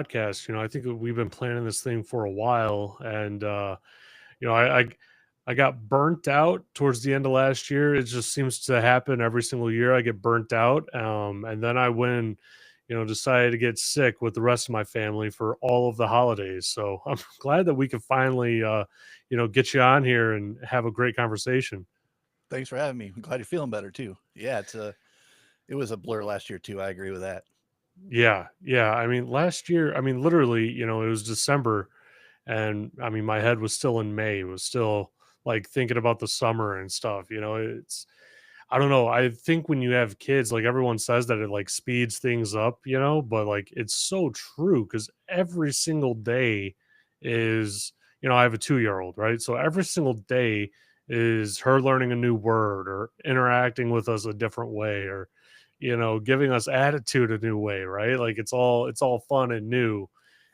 podcast. I think that we've been planning this thing for a while, and you know, I, I I got burnt out towards the end of last year. It just seems to happen every single year. I get burnt out, and then I went, decided to get sick with the rest of my family for all of the holidays. So I'm glad that we can finally, get you on here and have a great conversation. Thanks for having me. I'm glad you're feeling better too. Yeah, it was a blur last year too. I agree with that. Yeah, yeah. I mean, last year, I mean, literally, it was December, and I mean, my head was still in May. It was still like thinking about the summer and stuff. I don't know. I think when you have kids, like everyone says that it like speeds things up, but like it's so true because every single day is, I have a 2 year old, right? So every single day is her learning a new word or interacting with us a different way or, giving us attitude a new way, right? Like it's all fun and new.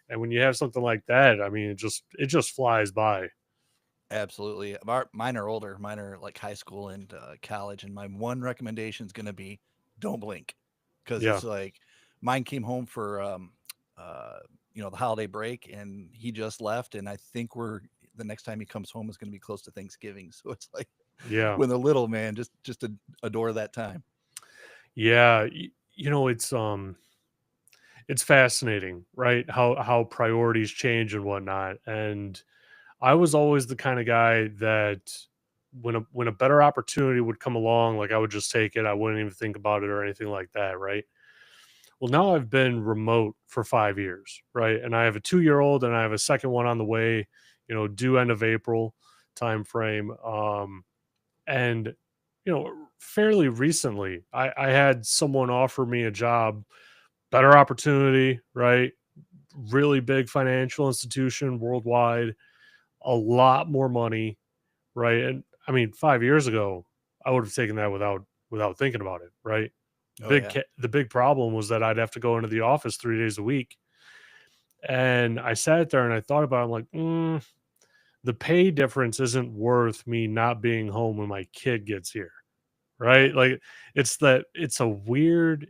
And when you have something like that, I mean, it just flies by. Absolutely. Mine are older. Mine are like high school and college. And my one recommendation is going to be don't blink, because Yeah. it's like mine came home for uh, the holiday break, and he just left. And I think the next time he comes home is going to be close to Thanksgiving. So it's like Yeah. when they're little, man, just adore that time. Yeah. It's fascinating, right? How priorities change and whatnot. And I was always the kind of guy that when a better opportunity would come along, like I would just take it. I wouldn't even think about it or anything like that, right? Well, now I've been remote for 5 years, right? And I have a 2 year old and I have a second one on the way, due end of April time frame. And fairly recently, I had someone offer me a job, better opportunity, right? Really big financial institution worldwide, a lot more money, right? And I mean, 5 years ago, I would have taken that without thinking about it, right? Oh yeah. The big problem was that I'd have to go into the office 3 days a week, and I sat there and I thought about it. I'm like, the pay difference isn't worth me not being home when my kid gets here, right? Like it's a weird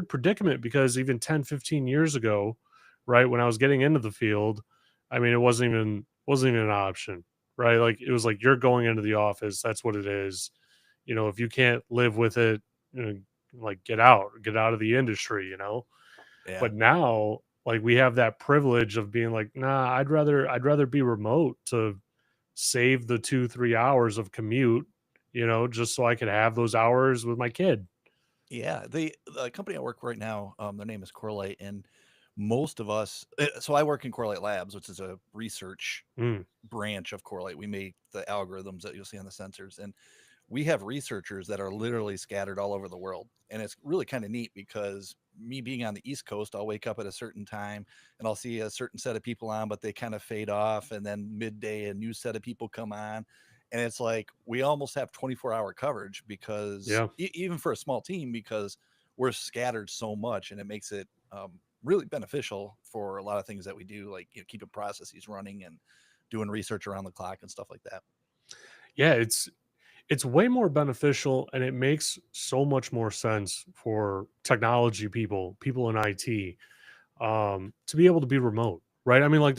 predicament because even 10, 15 years ago, right, when I was getting into the field, I mean, it wasn't even an option, right? Like it was like you're going into the office, that's what it is. If you can't live with it, like get out of the industry. Yeah. But now, like we have that privilege of being like, nah, I'd rather be remote to save the 2, 3 hours of commute, just so I could have those hours with my kid. Yeah, the company I work for right now, their name is Corelight, and most of us. So I work in Corelight Labs, which is a research Mm, branch of Corelight. We make the algorithms that you'll see on the sensors, and we have researchers that are literally scattered all over the world. And it's really kind of neat because me being on the East Coast, I'll wake up at a certain time and I'll see a certain set of people on, but they kind of fade off. And then midday, a new set of people come on. And it's like we almost have 24-hour coverage because yeah. even for a small team, because we're scattered so much, and it makes it really beneficial for a lot of things that we do, like keeping processes running and doing research around the clock and stuff like that. Yeah, it's way more beneficial and it makes so much more sense for technology people in IT, to be able to be remote, right? I mean, like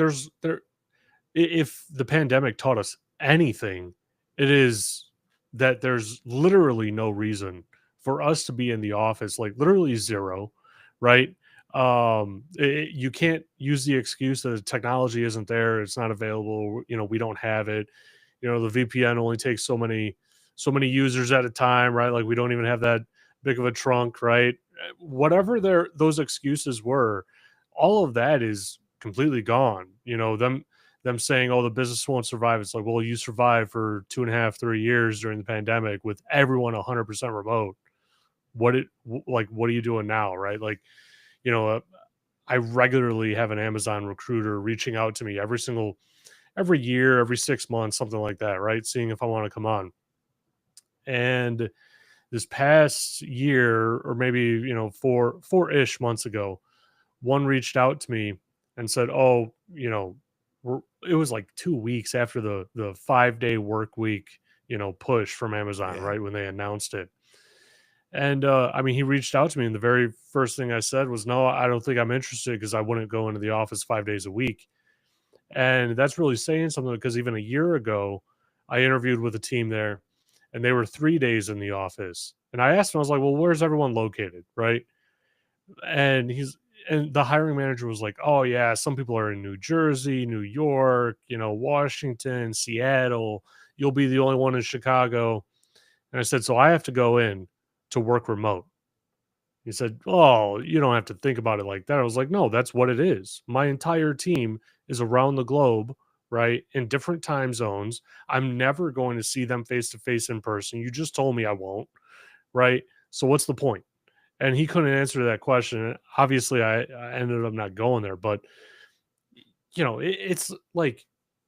if the pandemic taught us anything, it is that there's literally no reason for us to be in the office, like literally zero, right? You can't use the excuse that the technology isn't there, it's not available, we don't have it. The VPN only takes so many users at a time, right? Like we don't even have that big of a trunk, right? Whatever those excuses were, all of that is completely gone. Them saying, "Oh, the business won't survive." It's like, well, you survived for 2.5, 3 years during the pandemic with everyone 100% remote. What are you doing now, right? Like, you know, uh, I regularly have an Amazon recruiter reaching out to me every year, every 6 months, something like that, right? Seeing if I want to come on. And this past year, or maybe four-ish months ago, one reached out to me and said, "Oh, it was like 2 weeks after the 5 day work week, push from Amazon, Yeah. right when they announced it." And I mean, he reached out to me, and the very first thing I said was, "No, I don't think I'm interested because I wouldn't go into the office 5 days a week." And that's really saying something because even a year ago, I interviewed with a team there, and they were 3 days in the office. And I asked him, I was like, "Well, where's everyone located?" Right? And the hiring manager was like, "Oh yeah, some people are in New Jersey, New York, Washington, Seattle. You'll be the only one in Chicago." And I said, "So I have to go in to work remote." He said, "Oh, you don't have to think about it like that." I was like, "No, that's what it is. My entire team is around the globe, right? In different time zones. I'm never going to see them face to face in person. You just told me I won't, right? So what's the point?" And he couldn't answer that question. Obviously, I ended up not going there, but it's like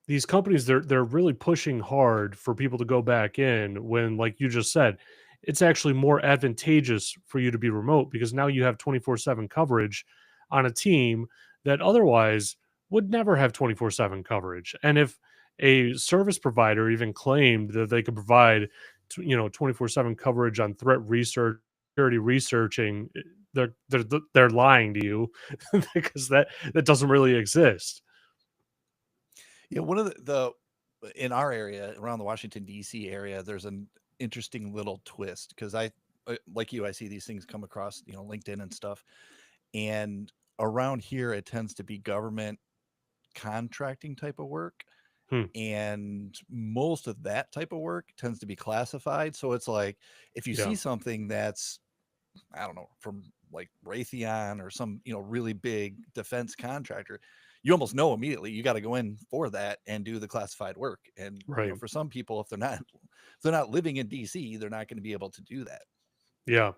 these companies they're really pushing hard for people to go back in when, like you just said, it's actually more advantageous for you to be remote because now you have 24/7 coverage on a team that otherwise would never have 24/7 coverage. And if a service provider even claimed that they could provide 24/7 coverage on threat research, security researching, they're lying to you because that doesn't really exist. Yeah, one of the in our area around the Washington D.C. area, there's an interesting little twist because like you, I see these things come across, LinkedIn and stuff, and around here it tends to be government contracting type of work, Hmm. and most of that type of work tends to be classified. So it's like if you Yeah. see something that's, I don't know, from like Raytheon or some, really big defense contractor, you almost know immediately you got to go in for that and do the classified work. And, Right. for some people, if they're not living in DC, they're not going to be able to do that. Yeah.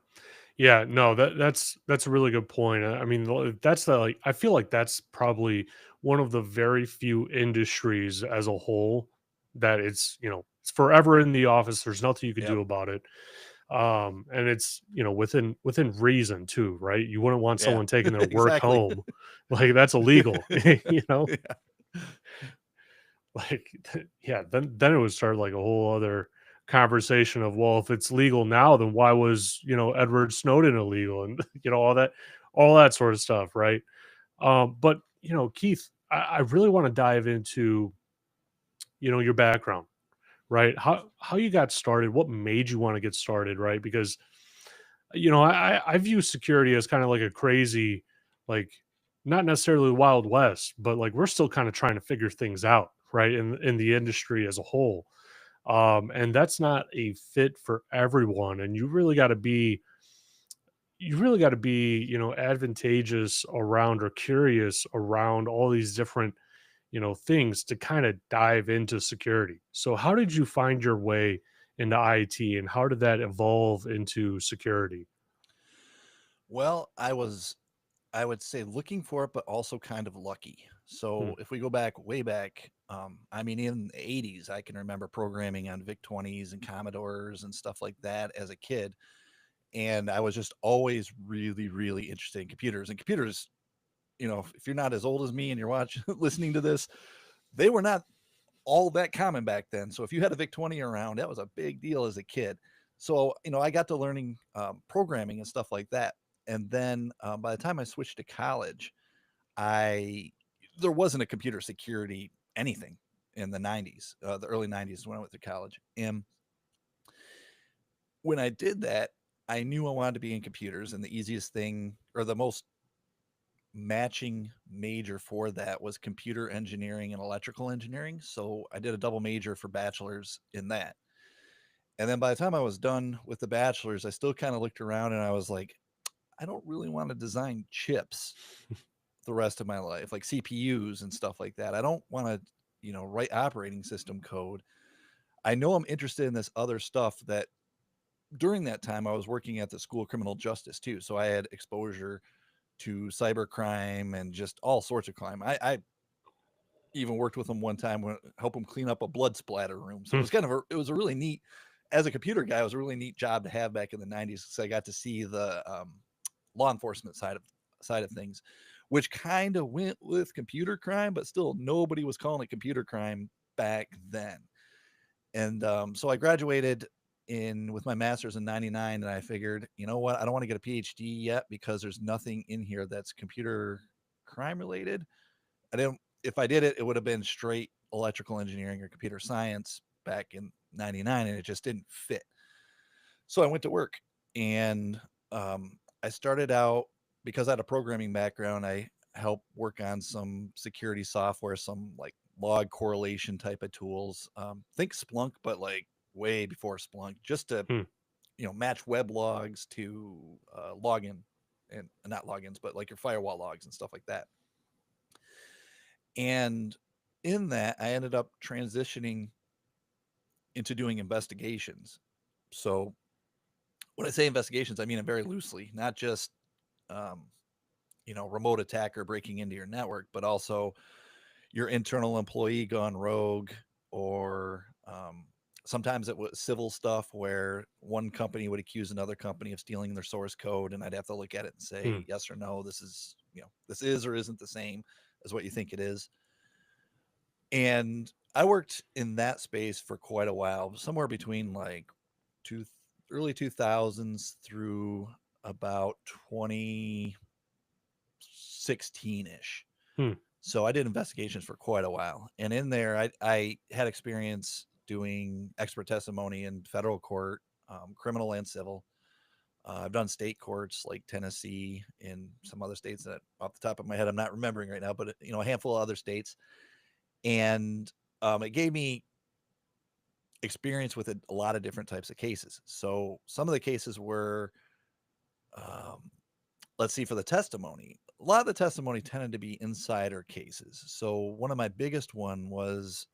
Yeah. No, that's a really good point. I mean, that's the like I feel like that's probably one of the very few industries as a whole that it's forever in the office. There's nothing you can Yep. do about it. And it's within reason too, right? You wouldn't want Yeah. someone taking their work Exactly. home. Like that's illegal. you know Yeah. like yeah, then it would start like a whole other conversation of, well, if it's legal now, then why was Edward Snowden illegal, and all that sort of stuff, right? But Keith, I really want to dive into your background, right? How you got started, what made you want to get started, right? Because I view security as kind of like a crazy, like, not necessarily Wild West, but like we're still kind of trying to figure things out, right? In the industry as a whole. And that's not a fit for everyone. And you really got to be, advantageous around or curious around all these different, things to kind of dive into security. So how did you find your way into IT and how did that evolve into security? Well, I would say looking for it, but also kind of lucky. Hmm. So if we go back way back, I mean, in the 80s, I can remember programming on VIC 20s and Commodores and stuff like that as a kid. And I was just always really, really interested in computers. And computers, if you're not as old as me and you're watching, listening to this, they were not all that common back then. So if you had a VIC 20 around, that was a big deal as a kid. So, I got to learning programming and stuff like that. And then by the time I switched to college, I there wasn't a computer security anything in the 90s, the early 90s when I went to college. And when I did that, I knew I wanted to be in computers, and the easiest thing or the most matching major for that was computer engineering and electrical engineering. So I did a double major for bachelor's in that. And then by the time I was done with the bachelor's, I still kind of looked around and I was like, I don't really want to design chips the rest of my life, like CPUs and stuff like that. I don't want to, write operating system code. I know I'm interested in this other stuff that during that time I was working at the School of Criminal Justice too. So I had exposure to cybercrime and just all sorts of crime. I even worked with them one time when help them clean up a blood splatter room. So it Hmm. was it was a really neat, as a computer guy, it was a really neat job to have back in the 90s. So I got to see the law enforcement side of things, which kind of went with computer crime, but still nobody was calling it computer crime back then. And so I graduated in with my master's in 99, and I figured, you know what, I don't want to get a PhD yet because there's nothing in here that's computer crime related. I didn't, if I did it, it would have been straight electrical engineering or computer science back in 99, and it just didn't fit. So I went to work, and I started out, because I had a programming background, I helped work on some security software, some like log correlation type of tools. Think Splunk, but like way before Splunk, just to, Hmm. match web logs to login, and not logins, but like your firewall logs and stuff like that. And in that, I ended up transitioning into doing investigations. So when I say investigations, I mean it very loosely, not just um, remote attacker breaking into your network, but also your internal employee gone rogue, or sometimes it was civil stuff where one company would accuse another company of stealing their source code, and I'd have to look at it and Hmm. say yes or no, this is, this is or isn't the same as what you think it is. And I worked in that space for quite a while, somewhere between like two, early 2000s through about 2016 ish. Hmm. So I did investigations for quite a while. And in there, I had experience doing expert testimony in federal court, criminal and civil. I've done state courts like Tennessee and some other states that off the top of my head I'm not remembering right now, but a handful of other states. And it gave me experience with a lot of different types of cases. So some of the cases were, um, let's see, for the testimony, a lot of the testimony tended to be insider cases. So one of my biggest one was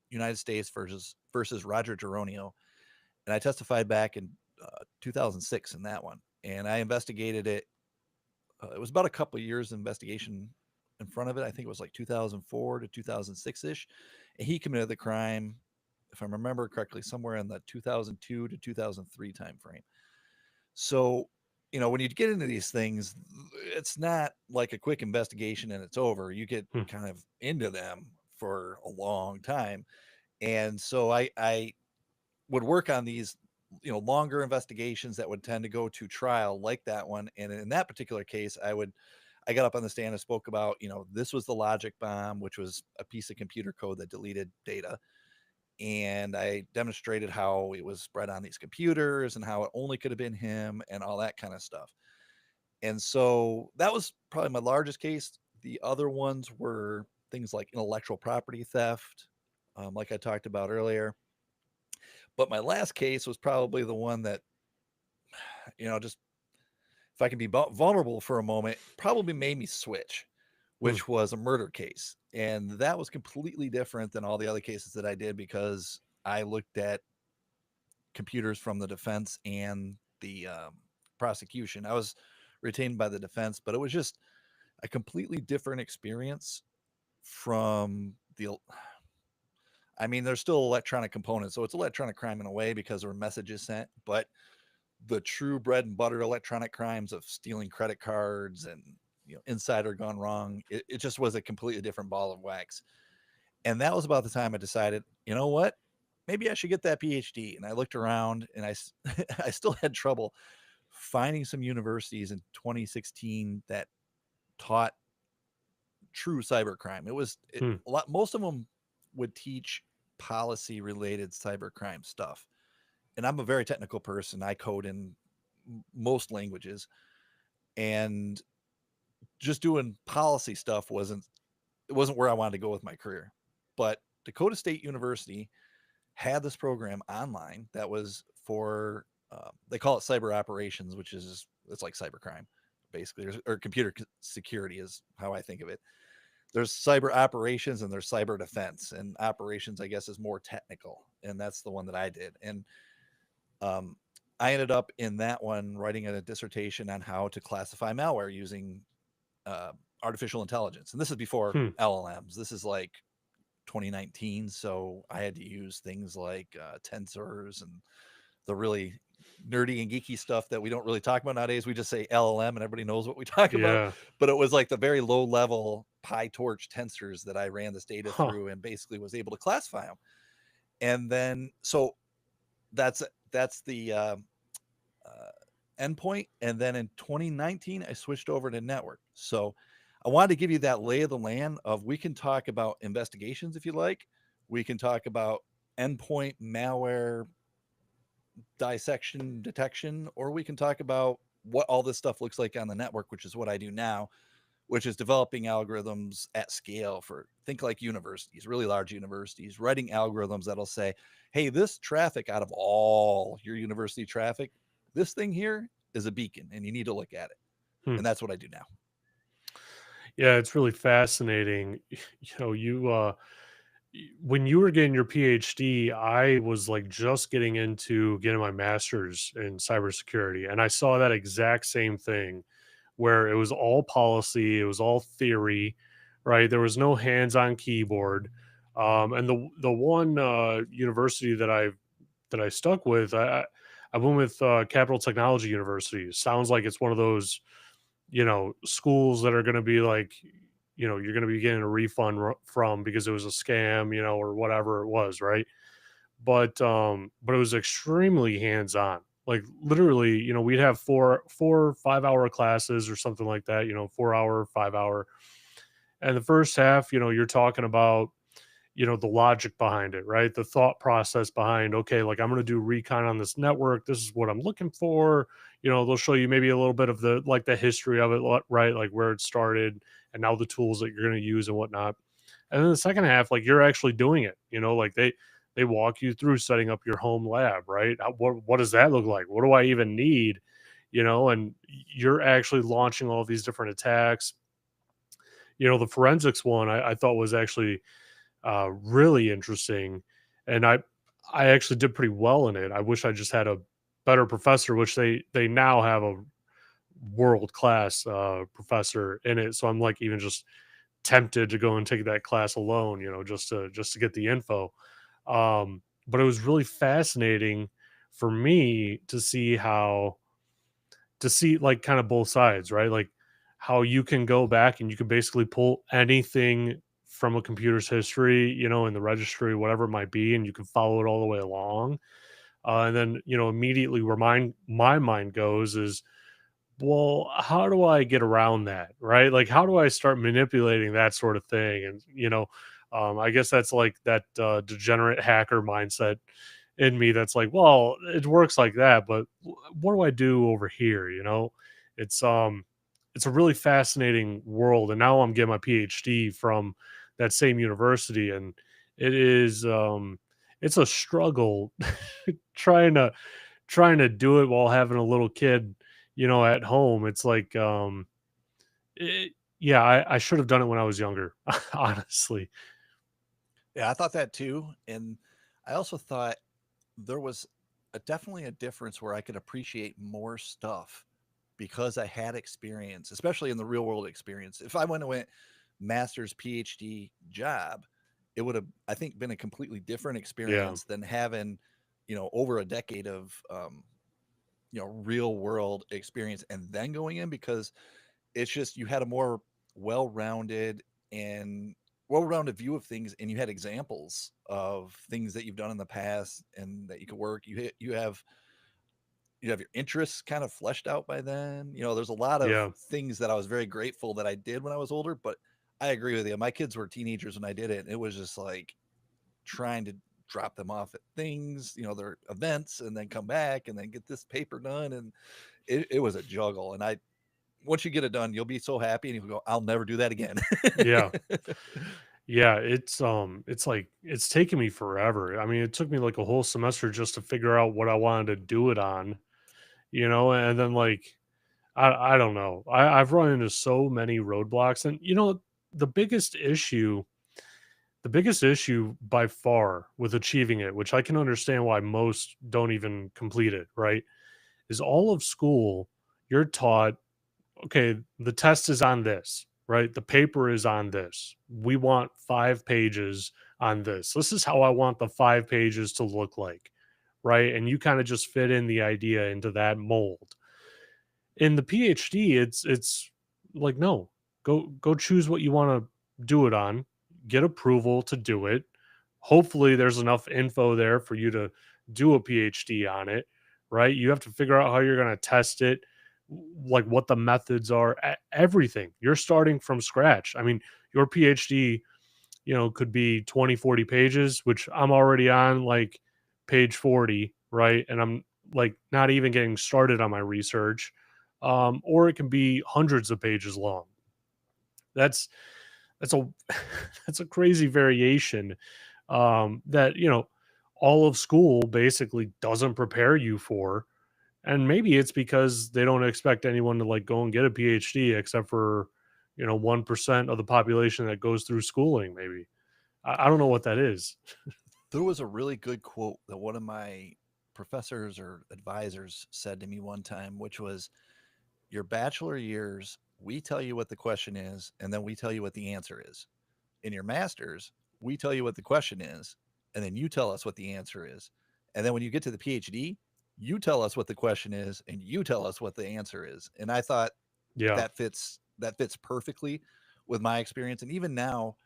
United States versus Roger Geronio, and I testified back in 2006 in that one, and I investigated it. It was about a couple of years investigation in front of it. I think it was like 2004 to 2006 ish, and he committed the crime, if I remember correctly, somewhere in the 2002 to 2003 timeframe. So, when you get into these things, it's not like a quick investigation and it's over. You get Hmm. kind of into them for a long time. And so I would work on these, longer investigations that would tend to go to trial, like that one. And in that particular case, I got up on the stand and spoke about, this was the logic bomb, which was a piece of computer code that deleted data. And I demonstrated how it was spread on these computers and how it only could have been him and all that kind of stuff. And so that was probably my largest case. The other ones were things like intellectual property theft, like I talked about earlier. But my last case was probably the one that, just, if I can be vulnerable for a moment, probably made me switch, Hmm. which was a murder case. And that was completely different than all the other cases that I did, because I looked at computers from the defense and the prosecution. I was retained by the defense, but it was just a completely different experience from the. I mean, there's still electronic components, so it's electronic crime in a way because there were messages sent, but the true bread and butter electronic crimes of stealing credit cards and insider gone wrong, it just was a completely different ball of wax. And that was about the time I decided, you know what, maybe I should get that PhD. And I looked around, and I still had trouble finding some universities in 2016 that taught true cybercrime. Hmm. A lot. Most of them would teach policy related cybercrime stuff. And I'm a very technical person. I code in most languages, and just doing policy stuff wasn't where I wanted to go with my career. But Dakota State University had this program online that was for, they call it cyber operations, which is, it's like cybercrime basically, or computer security is how I think of it. There's cyber operations and there's cyber defense, and operations, I guess, is more technical, and that's the one that I did. And um, I ended up in that one writing a dissertation on how to classify malware using uh, artificial intelligence. And this is before Hmm. LLMs. This is like 2019. So I had to use things like tensors and the really nerdy and geeky stuff that we don't really talk about nowadays. We just say LLM and everybody knows what we talk about. Yeah. But it was like the very low level PyTorch tensors that I ran this data Huh. through and basically was able to classify them. And then, so that's That's the endpoint. And then in 2019, I switched over to network. So I wanted to give you that lay of the land of we can talk about investigations if you like. We can talk about endpoint malware dissection detection, or we can talk about what all this stuff looks like on the network, which is what I do now, which is developing algorithms at scale for think like universities, really large universities, writing algorithms that'll say, hey, this traffic out of all your university traffic, this thing here is a beacon and you need to look at it. Hmm. And that's what I do now. Yeah, it's really fascinating. When you were getting your PhD, I was like just getting into getting my master's in cybersecurity, and I saw that exact same thing where it was all policy, it was all theory, right? There was no hands-on keyboard. And the one university that I stuck with, I went with Capital Technology University. Sounds like it's one of those, schools that are going to be like, you're going to be getting a refund from because it was a scam, or whatever it was, right? But it was extremely hands-on. Like literally, we'd have 5 hour classes or something like that, 4 hour, 5 hour. And the first half, you're talking about, the logic behind it, right? The thought process behind, okay, like I'm going to do recon on this network. This is what I'm looking for. They'll show you maybe a little bit of the history of it, right? Like where it started and now the tools that you're going to use and whatnot. And then the second half, like you're actually doing it, like they walk you through setting up your home lab, right? What does that look like? What do I even need? And you're actually launching all these different attacks. The forensics one I thought was actually really interesting, and I actually did pretty well in it. I wish I just had a better professor, which they now have a world class professor in it. So I'm like even just tempted to go and take that class alone, just to get the info. But it was really fascinating for me to see like kind of both sides, right? Like how you can go back and you can basically pull anything from a computer's history, in the registry, whatever it might be, and you can follow it all the way along. And then, immediately where my mind goes is, well, how do I get around that? Right? Like, how do I start manipulating that sort of thing? And, I guess that's like that degenerate hacker mindset in me that's like, well, it works like that, but what do I do over here? It's it's a really fascinating world, and now I'm getting my PhD from that same university, and it is it's a struggle trying to do it while having a little kid, at home. It's like yeah, I should have done it when I was younger, honestly. Yeah, I thought that too. And I also thought there was definitely a difference where I could appreciate more stuff because I had experience, especially in the real world experience. If I went master's PhD job, it would have, I think, been a completely different Yeah. experience than having, over a decade of, real world experience and then going in because it's just you had a more well-rounded and well-rounded view of things, and you had examples of things that you've done in the past and that you could work. You have your interests kind of fleshed out by then. There's a lot of Yeah. things that I was very grateful that I did when I was older, but I agree with you. My kids were teenagers when I did it, and it was just like trying to drop them off at things, their events, and then come back and then get this paper done. And it was a juggle. And once you get it done, you'll be so happy and you'll go, I'll never do that again. Yeah. Yeah, it's like it's taken me forever. I mean, it took me like a whole semester just to figure out what I wanted to do it on, and then like I don't know. I've run into so many roadblocks, and the biggest issue, the biggest issue by far with achieving it, which I can understand why most don't even complete it, right? Is all of school you're taught, okay, the test is on this, right? The paper is on this. We want 5 pages on this. This is how I want the 5 pages to look like, right? And you kind of just fit in the idea into that mold. In the PhD, it's like, no, go choose what you want to do it on, get approval to do it. Hopefully there's enough info there for you to do a PhD on it, right? You have to figure out how you're going to test it, like what the methods are, everything. You're starting from scratch. I mean, your PhD, could be 20, 40 pages, which I'm already on like page 40, right? And I'm like not even getting started on my research. Or it can be hundreds of pages long. That's that's a that's a crazy variation, that all of school basically doesn't prepare you for. And maybe it's because they don't expect anyone to like go and get a PhD except for 1% of the population that goes through schooling. Maybe I don't know what that is. There was a really good quote that one of my professors or advisors said to me one time, which was, your bachelor years, we tell you what the question is, and then we tell you what the answer is. In your master's, we tell you what the question is, and then you tell us what the answer is. And then when you get to the PhD, you tell us what the question is, and you tell us what the answer is. And I thought Yeah. that fits perfectly with my experience. And even now,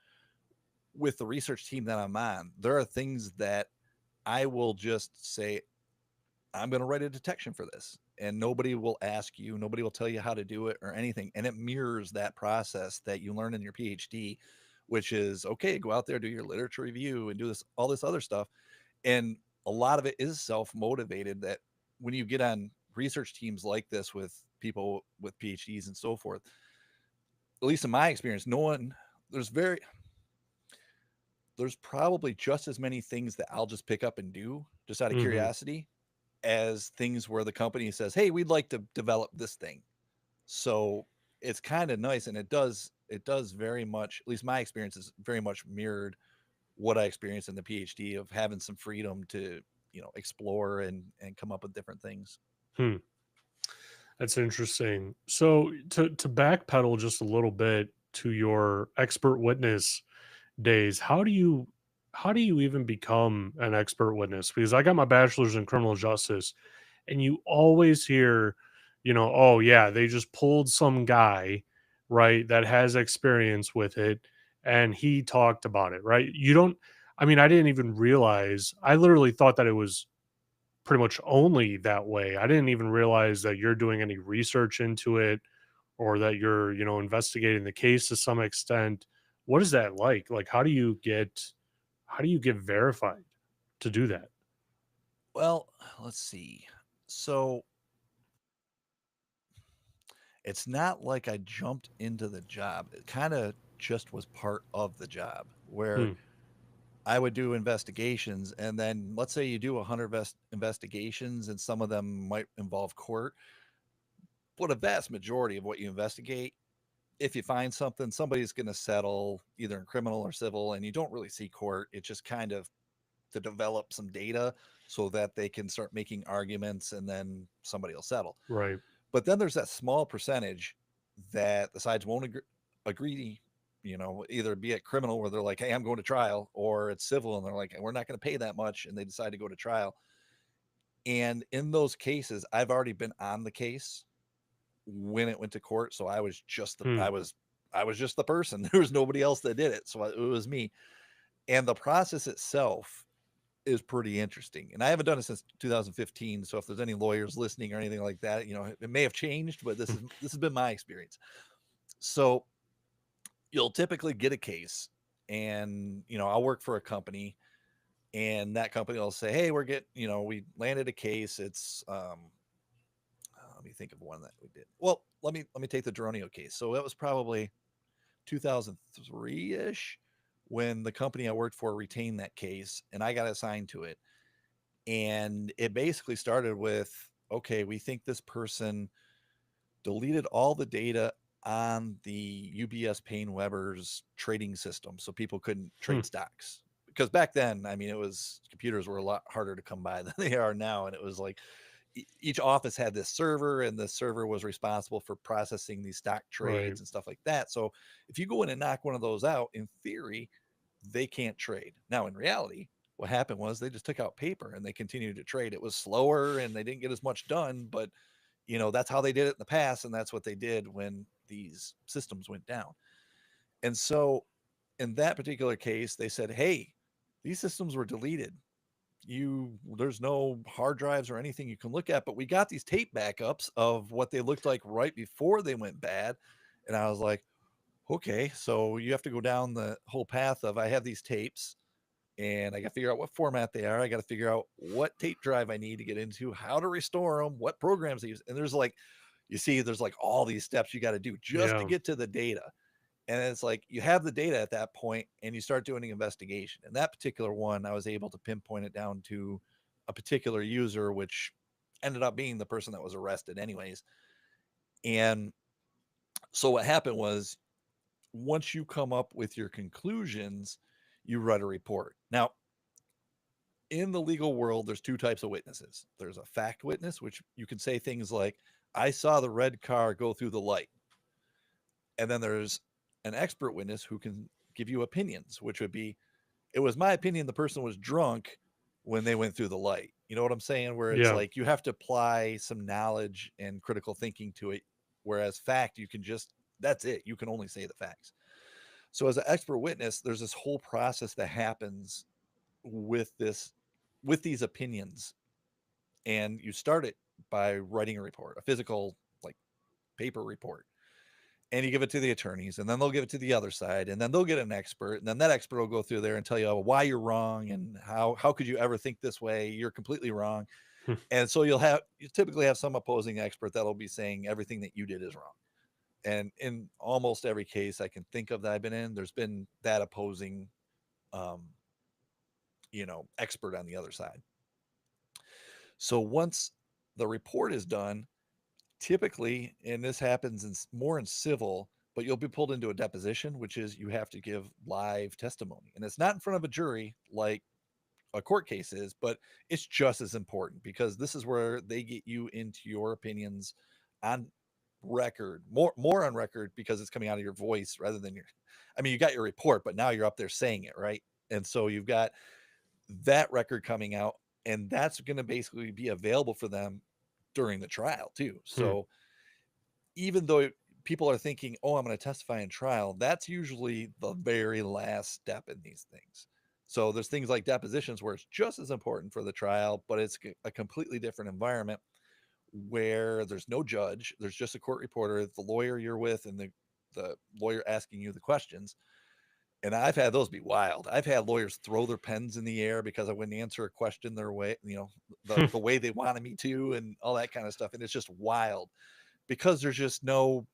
with the research team that I'm on, there are things that I will just say, I'm going to write a detection for this. And nobody will ask you, nobody will tell you how to do it or anything. And it mirrors that process that you learn in your PhD, which is okay, go out there, do your literature review and do this, all this other stuff. And a lot of it is self motivated, that when you get on research teams like this with people with PhDs and so forth, at least in my experience, no one, there's very, there's probably just as many things that I'll just pick up and do just out of Hmm. curiosity as things where the company says, "Hey, we'd like to develop this thing." So it's kind of nice, and it does very much. At least my experience is very much mirrored what I experienced in the PhD, of having some freedom to explore and come up with different things. Hmm. That's interesting. So to backpedal just a little bit to your expert witness days, how do you even become an expert witness? Because I got my bachelor's in criminal justice, and you always hear, oh yeah, they just pulled some guy, right, that has experience with it, and he talked about it, right? You don't. I mean, I didn't even realize. I literally thought that it was pretty much only that way. I didn't even realize that you're doing any research into it, or that you're, investigating the case to some extent. What is that like? Like, how do you get verified to do that? Well, let's see. So it's not like I jumped into the job. It kind of just was part of the job, where Hmm. I would do investigations, and then let's say you do 100 investigations, and some of them might involve court, but a vast majority of what you investigate, if you find something, somebody's going to settle either in criminal or civil, and you don't really see court. It's just kind of to develop some data so that they can start making arguments, and then somebody will settle. Right. But then there's that small percentage that the sides won't agree, either be it criminal where they're like, "Hey, I'm going to trial," or it's civil and they're like, "We're not going to pay that much," and they decide to go to trial. And in those cases, I've already been on the case when it went to court, so Hmm. I was just the person. There was nobody else that did it, so it was me. And the process itself is pretty interesting. And I haven't done it since 2015, so if there's any lawyers listening or anything like that, it may have changed, but this has been my experience. So you'll typically get a case, and I'll work for a company, and that company will say, "Hey, we landed a case. It's let me think of one that we did. Well, let me take the Dronio case. So it was probably 2003 ish when the company I worked for retained that case, and I got assigned to it. And it basically started with, okay, we think this person deleted all the data on the UBS Payne Weber's trading system so people couldn't Hmm. trade stocks. Because back then, I mean, computers were a lot harder to come by than they are now. And it was like each office had this server, and the server was responsible for processing these stock Right. trades and stuff like that. So if you go in and knock one of those out, in theory, they can't trade. Now, in reality, what happened was they just took out paper and they continued to trade. It was slower and they didn't get as much done, but that's how they did it in the past, and that's what they did when these systems went down. And so in that particular case, they said, "Hey, these systems were deleted. there's no hard drives or anything you can look at, but we got these tape backups of what they looked like right before they went bad. And I was like, okay, so you have to go down the whole path of I have these tapes and I got to figure out what format they are. I got to figure out what tape drive I need to get into, how to restore them, what programs they use. And there's like, you see, there's like all these steps you got to do just to Yeah. get to the data. And it's like you have the data at that point and you start doing the investigation. And that particular one, I was able to pinpoint it down to a particular user, which ended up being the person that was arrested, anyways. And so what happened was once you come up with your conclusions, you write a report. Now, in the legal world, there's two types of witnesses. There's a fact witness, which you can say things like, I saw the red car go through the light. And then there's an expert witness who can give you opinions, which would be, it was my opinion the person was drunk when they went through the light. You know what I'm saying? Where it's Yeah. like you have to apply some knowledge and critical thinking to it. Whereas fact, you can just, that's it. You can only say the facts. So as an expert witness, there's this whole process that happens with this, with these opinions. And you start it by writing a report, a physical, like paper report, and you give it to the attorneys, and then they'll give it to the other side, and then they'll get an expert, and then that expert will go through there and tell you why you're wrong and how could you ever think this way? You're completely wrong. And so you typically have some opposing expert that'll be saying everything that you did is wrong. And in almost every case I can think of that I've been in, there's been that opposing, um, expert on the other side. So once the report is done, typically, and this happens more in civil, but you'll be pulled into a deposition, which is you have to give live testimony. And it's not in front of a jury like a court case is, but it's just as important because this is where they get you into your opinions on record, more on record because it's coming out of your voice rather than your, I mean, you got your report, but now you're up there saying it, right? And so you've got that record coming out, and that's going to basically be available for them during the trial too. So even though people are thinking, oh, I'm going to testify in trial, that's usually the very last step in these things. So there's things like depositions where it's just as important for the trial, but it's a completely different environment where there's no judge, there's just a court reporter, the lawyer you're with, and the lawyer asking you the questions. And I've had those be wild. I've had lawyers throw their pens in the air because I wouldn't answer a question their way, the way they wanted me to, and all that kind of stuff. And it's just wild because there's no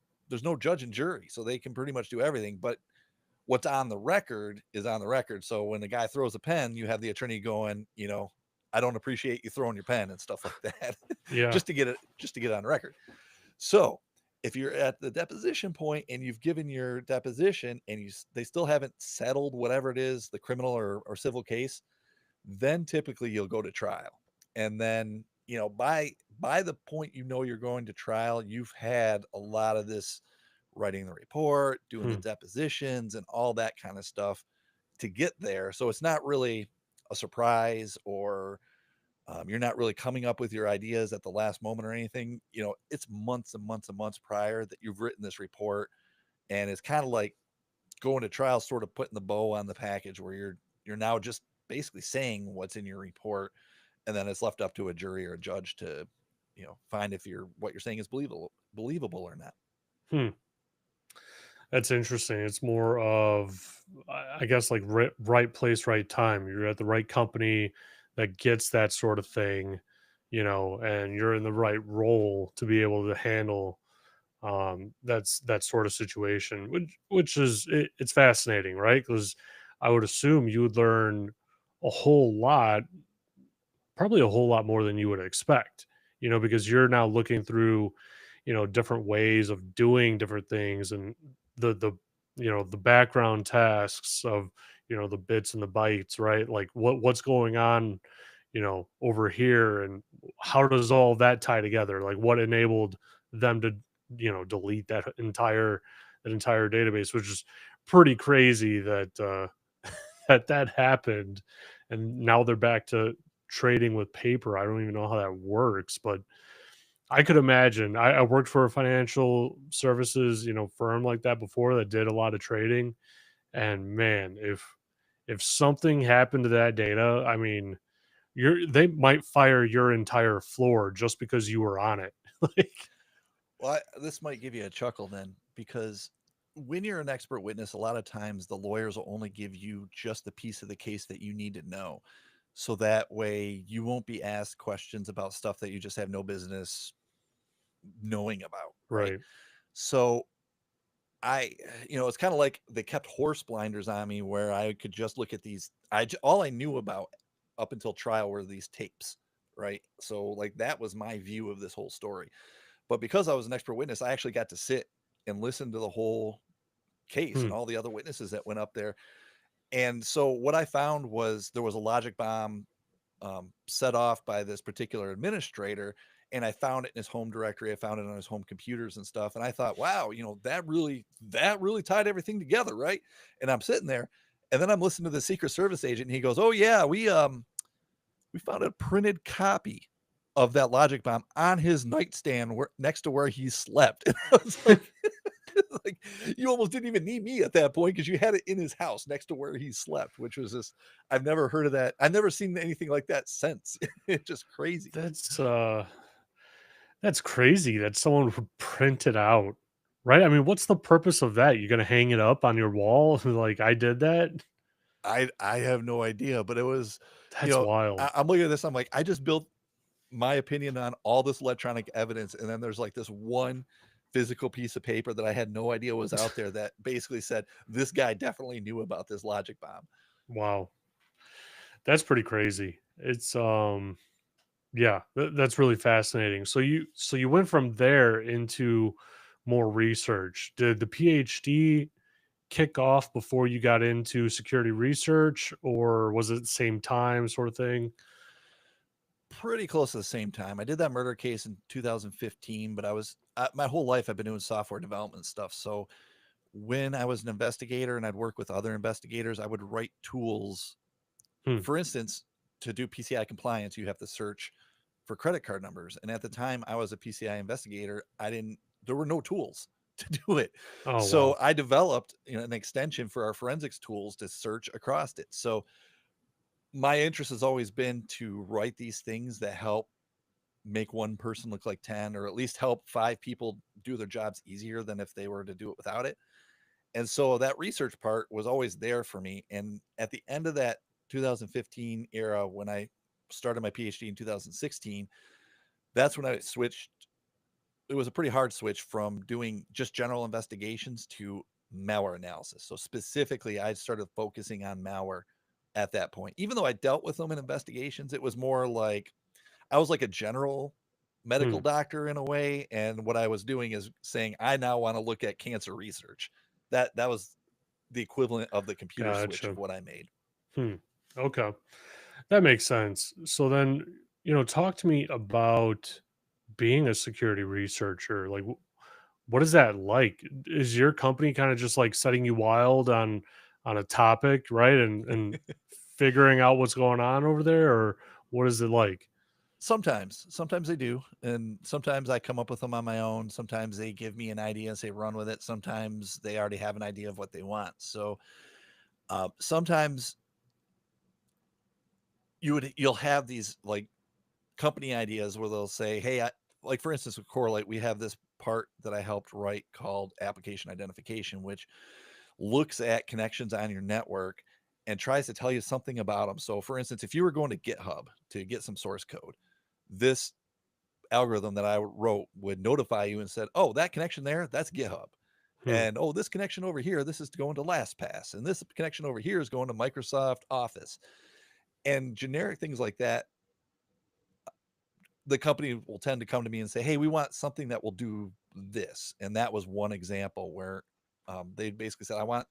judge and jury, so they can pretty much do everything. But what's on the record is on the record. So when the guy throws a pen, you have the attorney going, I don't appreciate you throwing your pen and stuff like that, Yeah. just to get on record. So if you're at the deposition point and you've given your deposition and they still haven't settled whatever it is, the criminal or civil case, then typically you'll go to trial. And then, by the point you're going to trial, you've had a lot of this writing the report, doing the depositions and all that kind of stuff to get there. So it's not really a surprise, or you're not really coming up with your ideas at the last moment or anything. It's months and months and months prior that you've written this report. And it's kind of like going to trial, sort of putting the bow on the package where you're now just basically saying what's in your report, and then it's left up to a jury or a judge to find if what you're saying is believable or not. Hmm. That's interesting. It's more of, I guess, like right place, right time. You're at the right company that gets that sort of thing, and you're in the right role to be able to handle that sort of situation, which is it's fascinating, right? Because I would assume you would learn a whole lot, probably a whole lot more than you would expect, because you're now looking through, different ways of doing different things, and the the background tasks of, the bits and the bytes, right? Like what's going on, over here, and how does all that tie together? Like what enabled them to, delete that entire database, which is pretty crazy that that happened, and now they're back to trading with paper. I don't even know how that works, but I could imagine. I worked for a financial services, firm like that before that did a lot of trading, and man, if something happened to that data, I mean, they might fire your entire floor just because you were on it. Like, Well, this might give you a chuckle then, because when you're an expert witness, a lot of times the lawyers will only give you just the piece of the case that you need to know. So that way you won't be asked questions about stuff that you just have no business knowing about, right? right. So I, it's kind of like they kept horse blinders on me where I could just look at these. All I knew about up until trial were these tapes, right? So like that was my view of this whole story. But because I was an expert witness, I actually got to sit and listen to the whole case Hmm. and all the other witnesses that went up there. And so what I found was there was a logic bomb set off by this particular administrator, and I found it in his home directory. I found it on his home computers and stuff. And I thought, wow, that really tied everything together, right? And I'm sitting there, and then I'm listening to the Secret Service agent, and he goes, "Oh yeah, we found a printed copy of that logic bomb on his nightstand next to where he slept." And I was like, like, you almost didn't even need me at that point because you had it in his house next to where he slept, which was just, I've never heard of that. I've never seen anything like that since. It's just crazy. That's that's crazy that someone would print it out. Right? I mean, what's the purpose of that? You're gonna hang it up on your wall? Like, I did that? I have no idea, but it was, you That's know, wild. I'm looking at this. I'm like, I just built my opinion on all this electronic evidence, and then there's like this one physical piece of paper that I had no idea was out there that basically said this guy definitely knew about this logic bomb. Wow. That's pretty crazy. It's yeah, that's really fascinating. So you went from there into more research. Did the PhD kick off before you got into security research, or was it the same time sort of thing? Pretty close to the same time. I did that murder case in 2015, but my whole life I've been doing software development stuff. So when I was an investigator and I'd work with other investigators, I would write tools. Hmm. For instance, to do PCI compliance, you have to search for credit card numbers. And at the time I was a PCI investigator, there were no tools to do it. Oh So wow. I developed, an extension for our forensics tools to search across it. So my interest has always been to write these things that help make one person look like 10, or at least help 5 people do their jobs easier than if they were to do it without it. And so that research part was always there for me. And at the end of that 2015 era, when I started my PhD in 2016, that's when I switched. It was a pretty hard switch from doing just general investigations to malware analysis. So specifically, I started focusing on malware at that point. Even though I dealt with them in investigations, it was more like I was like a general medical Hmm. doctor in a way, and what I was doing is saying I now want to look at cancer research. That was the equivalent of the computer switch of Gotcha. what I made. Hmm. Okay. That makes sense. So then, talk to me about being a security researcher. Like, what is that like? Is your company kind of just like setting you wild on a topic, right? And figuring out what's going on over there, or what is it like? Sometimes they do, and sometimes I come up with them on my own. Sometimes they give me an idea and say run with it. Sometimes they already have an idea of what they want. So sometimes you'll have these like company ideas where they'll say, "Hey, like for instance with Correlate, we have this part that I helped write called application identification, which looks at connections on your network and tries to tell you something about them." So, for instance, if you were going to GitHub to get some source code, this algorithm that I wrote would notify you and said, "Oh, that connection there, that's GitHub." Hmm. And oh, this connection over here, this is going to LastPass, and this connection over here is going to Microsoft Office, and generic things like that. The company will tend to come to me and say, "Hey, we want something that will do this," and that was one example where they basically said, "I want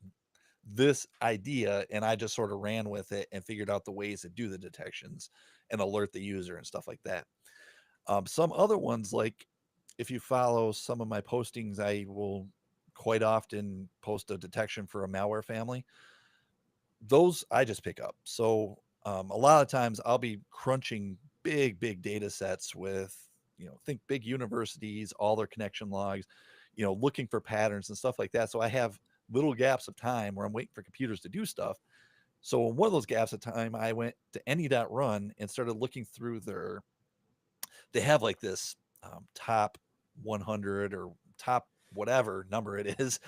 this idea," and I just sort of ran with it and figured out the ways to do the detections and alert the user and stuff like that. Some other ones, like if you follow some of my postings, I will quite often post a detection for a malware family. Those I just pick up. So a lot of times I'll be crunching big data sets with, think big universities, all their connection logs, looking for patterns and stuff like that. So I have little gaps of time where I'm waiting for computers to do stuff. So in one of those gaps of time, I went to any.run and started looking through they have like this top 100 or top whatever number it is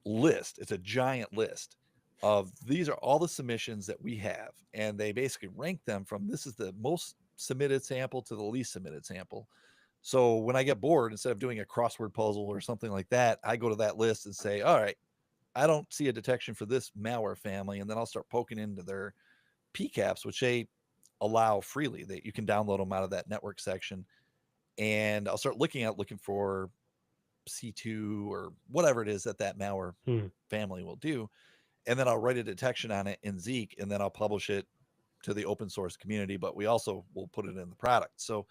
list. It's a giant list of these are all the submissions that we have. And they basically rank them from this is the most submitted sample to the least submitted sample. So when I get bored, instead of doing a crossword puzzle or something like that, I go to that list and say, all right, I don't see a detection for this malware family. And then I'll start poking into their PCAPs, which they allow freely, that you can download them out of that network section. And I'll start looking for C2 or whatever it is that malware Hmm. family will do. And then I'll write a detection on it in Zeek, and then I'll publish it to the open source community, but we also will put it in the product. So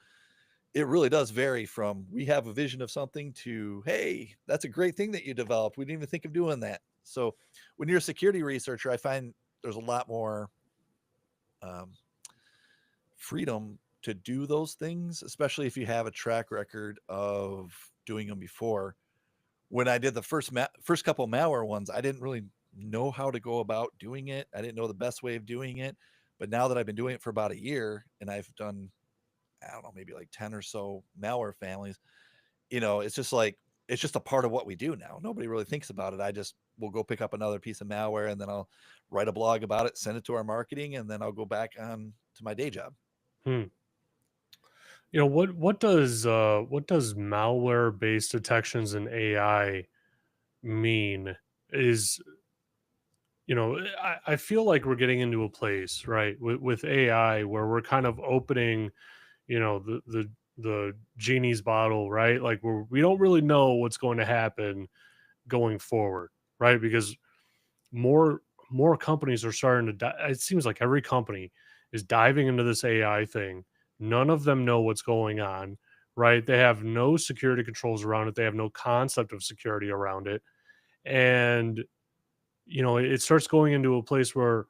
it really does vary from we have a vision of something to, hey, that's a great thing that you developed. We didn't even think of doing that. So when you're a security researcher, I find there's a lot more um, freedom to do those things, especially if you have a track record of doing them before. When I did the first couple malware ones, I didn't really know how to go about doing it. I didn't know the best way of doing it. But now that I've been doing it for about a year and I've done, I don't know, maybe like 10 or so malware families, it's just like, it's just a part of what we do now. Nobody really thinks about it. I just will go pick up another piece of malware and then I'll write a blog about it, send it to our marketing, and then I'll go back on to my day job. Hmm. What does malware based detections in AI mean? Is I feel like we're getting into a place, right, with AI where we're kind of opening, the genie's bottle, right? Like we don't really know what's going to happen going forward, right? Because more more companies are starting to it seems like every company is diving into this AI thing. None of them know what's going on, right? They have no security controls around it. They have no concept of security around it. And it starts going into a place where,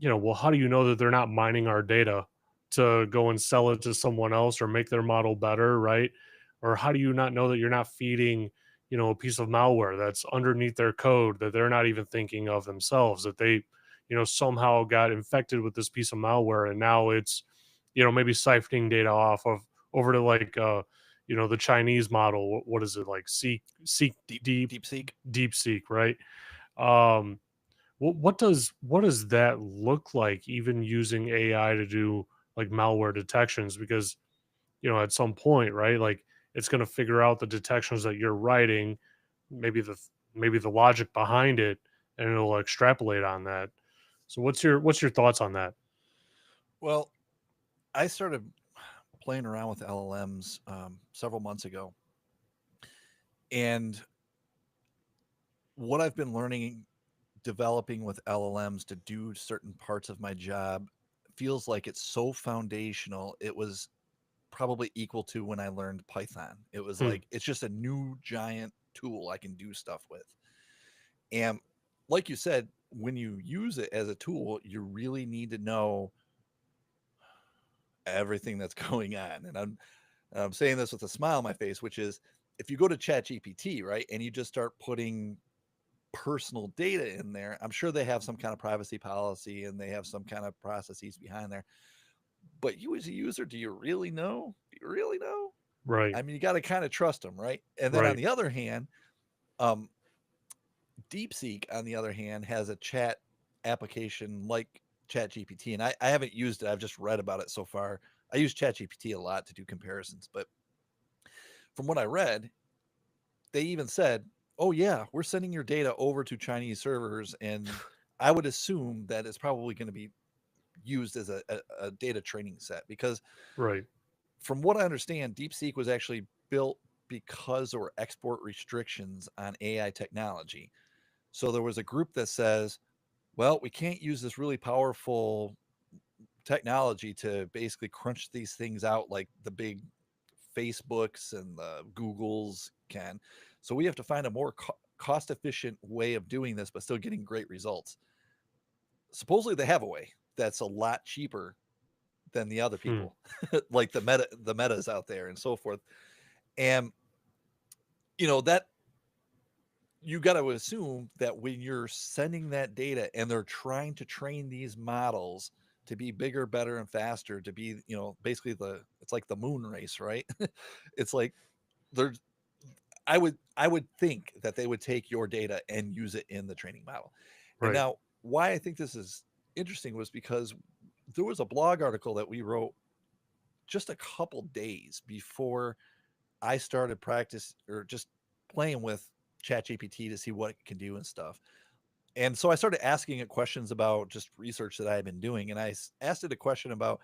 well, how do you know that they're not mining our data to go and sell it to someone else or make their model better, right? Or how do you not know that you're not feeding, a piece of malware that's underneath their code that they're not even thinking of themselves, that they, somehow got infected with this piece of malware and now it's, maybe siphoning data off of over to like the Chinese model. What is it like? Seek deep Deep Seek. deep seek, right? Um what does that look like, even using AI to do like malware detections? Because at some point, right, like it's going to figure out the detections that you're writing, maybe the logic behind it, and it'll extrapolate on that. So what's your thoughts on that? Well, I started playing around with LLMs several months ago. And what I've been learning, developing with LLMs to do certain parts of my job, feels like it's so foundational. It was probably equal to when I learned Python. It was Hmm, like, it's just a new giant tool I can do stuff with. And like you said, when you use it as a tool, you really need to know everything that's going on. And I'm saying this with a smile on my face, which is if you go to ChatGPT, right, and you just start putting personal data in there, I'm sure they have some kind of privacy policy and they have some kind of processes behind there. But you as a user, do you really know? Do you really know? right, I mean, you got to kind of trust them, right? And then on right. the other hand, um, DeepSeek, on the other hand, has a chat application like ChatGPT, and I haven't used it. I've just read about it so far. I use ChatGPT a lot to do comparisons, but from what I read, they even said, "Oh yeah, we're sending your data over to Chinese servers," and I would assume that it's probably going to be used as a data training set because, Right. from what I understand, DeepSeek was actually built because there were export restrictions on AI technology. So there was a group that says, well, we can't use this really powerful technology to basically crunch these things out like the big Facebooks and the Googles can. So we have to find a more cost efficient way of doing this, but still getting great results. Supposedly they have a way that's a lot cheaper than the other Hmm. people, like the metas out there and so forth. And that you got to assume that when you're sending that data and they're trying to train these models to be bigger, better, and faster, to be, basically it's like the moon race, right? It's like there's I would think that they would take your data and use it in the training model. And Right. now why I think this is interesting was because there was a blog article that we wrote just a couple days before I started practice or just playing with ChatGPT to see what it can do and stuff. And so I started asking it questions about just research that I had been doing, and I asked it a question about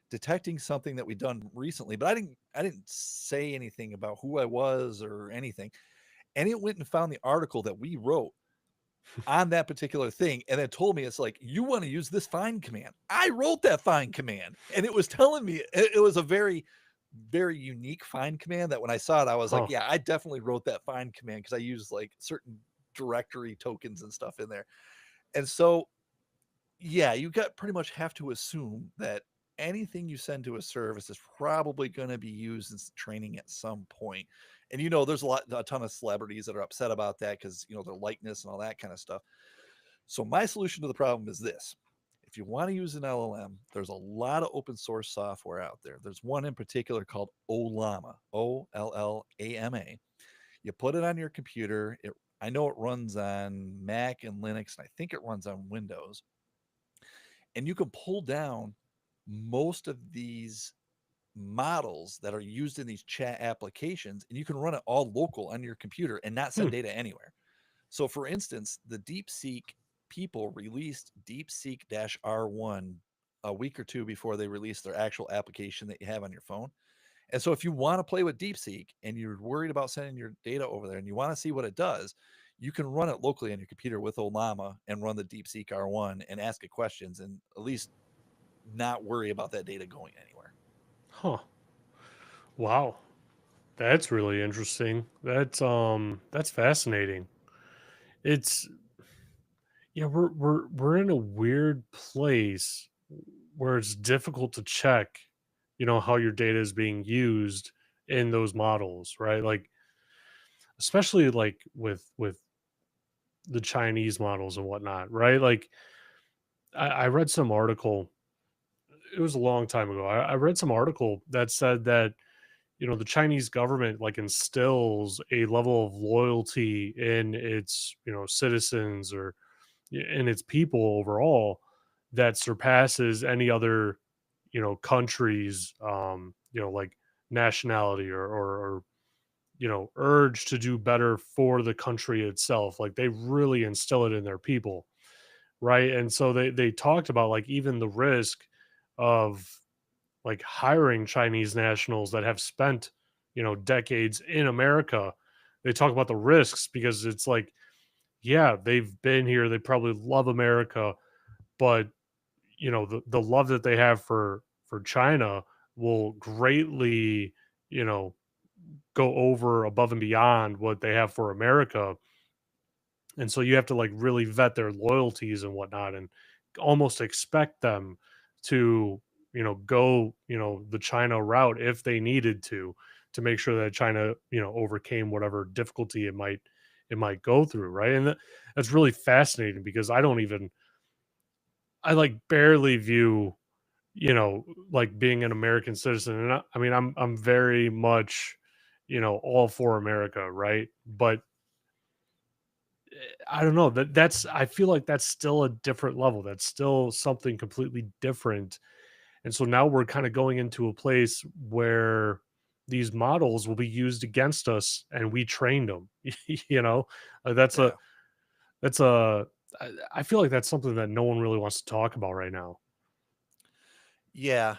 detecting something that we'd done recently, but I didn't say anything about who I was or anything. And it went and found the article that we wrote on that particular thing and then told me, it's like, you want to use this find command. I wrote that find command, and it was telling me it was a very, very unique find command that when I saw it, I was like, Huh. yeah, I definitely wrote that find command because I use like certain directory tokens and stuff in there. And so, yeah, you got pretty much have to assume that anything you send to a service is probably going to be used in training at some point. And there's a ton of celebrities that are upset about that because their likeness and all that kind of stuff. So my solution to the problem is this. If you want to use an LLM, there's a lot of open source software out there. There's one in particular called Ollama, Ollama. You put it on your computer. I know it runs on Mac and Linux, and I think it runs on Windows. And you can pull down most of these models that are used in these chat applications, and you can run it all local on your computer and not Hmm. send data anywhere. So, for instance, the DeepSeek people released DeepSeek R1 a week or two before they released their actual application that you have on your phone. And so, if you want to play with DeepSeek and you're worried about sending your data over there and you want to see what it does, you can run it locally on your computer with Olama and run the DeepSeek R1 and ask it questions and at least not worry about that data going anywhere. Huh. Wow. That's really interesting. That's fascinating. It's yeah, we're in a weird place where it's difficult to check, how your data is being used in those models, right? Like especially like with the Chinese models and whatnot, right? Like I read some article, it was a long time ago. I read some article that said that the Chinese government like instills a level of loyalty in its citizens or in its people overall that surpasses any other country's like nationality or urge to do better for the country itself. Like they really instill it in their people, right? And so they talked about like even the risk of like hiring Chinese nationals that have spent, decades in America. They talk about the risks because it's like, yeah, they've been here, they probably love America, but the love that they have for China will greatly, you know, go over above and beyond what they have for America. And so you have to like really vet their loyalties and whatnot and almost expect them to, go, the China route if they needed to make sure that China, overcame whatever difficulty it might go through. Right. And that's really fascinating because I like barely view, like being an American citizen. And I mean, I'm very much, all for America. Right. But I don't know that's I feel like that's still a different level. That's still something completely different. And so now we're kind of going into a place where these models will be used against us and we trained them. you know, that's a Yeah. that's a I feel like that's something that no one really wants to talk about right now. Yeah.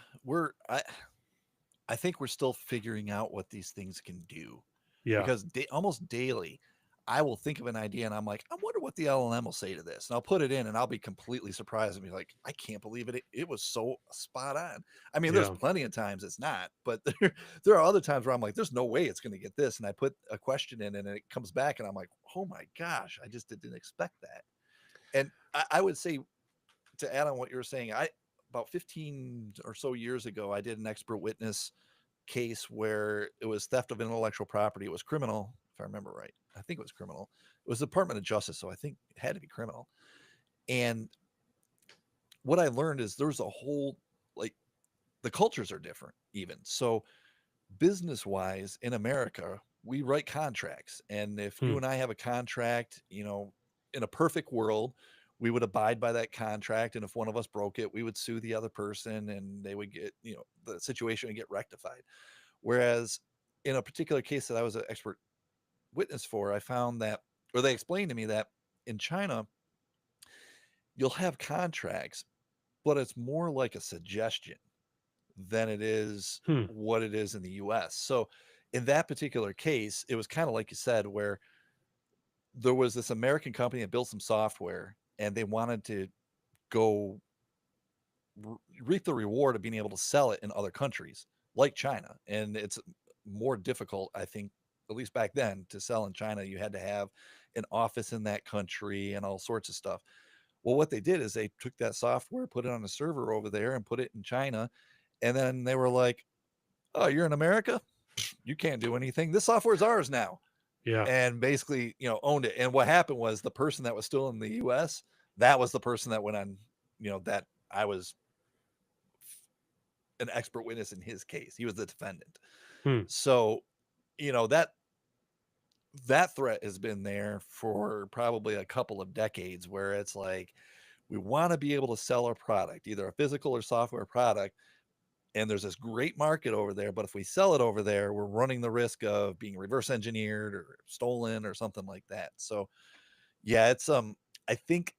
I think we're still figuring out what these things can do Yeah. because almost daily, I will think of an idea and I'm like, I wonder what the LLM will say to this. And I'll put it in and I'll be completely surprised and be like, I can't believe it. It was so spot on. I mean, there's Yeah. plenty of times it's not, but there are other times where I'm like, there's no way it's going to get this. And I put a question in and it comes back and I'm like, oh my gosh, I just didn't expect that. And I would say to add on what you were saying, about 15 or so years ago, I did an expert witness case where it was theft of intellectual property. It was criminal if I remember right. I think it was criminal. It was the Department of Justice, so I think it had to be criminal. And what I learned is there's a whole, like, the cultures are different even. So business wise in America, we write contracts. And if you Hmm. and I have a contract, in a perfect world, we would abide by that contract. And if one of us broke it, we would sue the other person and they would get, the situation would get rectified. Whereas in a particular case that I was an expert witness for, I found that, or they explained to me that in China, you'll have contracts, but it's more like a suggestion than it is Hmm. what it is in the US. So in that particular case, it was kind of like you said, where there was this American company that built some software and they wanted to go reap the reward of being able to sell it in other countries like China. And it's more difficult, I think, at least back then, to sell in China. You had to have an office in that country and all sorts of stuff. Well, what they did is they took that software, put it on a server over there, and put it in China. And then they were like, "Oh, you're in America? You can't do anything. This software is ours now." Yeah. And basically, owned it. And what happened was the person that was still in the US, that was the person that went on, that I was an expert witness in his case. He was the defendant. Hmm. So, that threat has been there for probably a couple of decades, where it's like we want to be able to sell our product, either a physical or software product, and there's this great market over there, but if we sell it over there, we're running the risk of being reverse engineered or stolen or something like that. So yeah, it's I think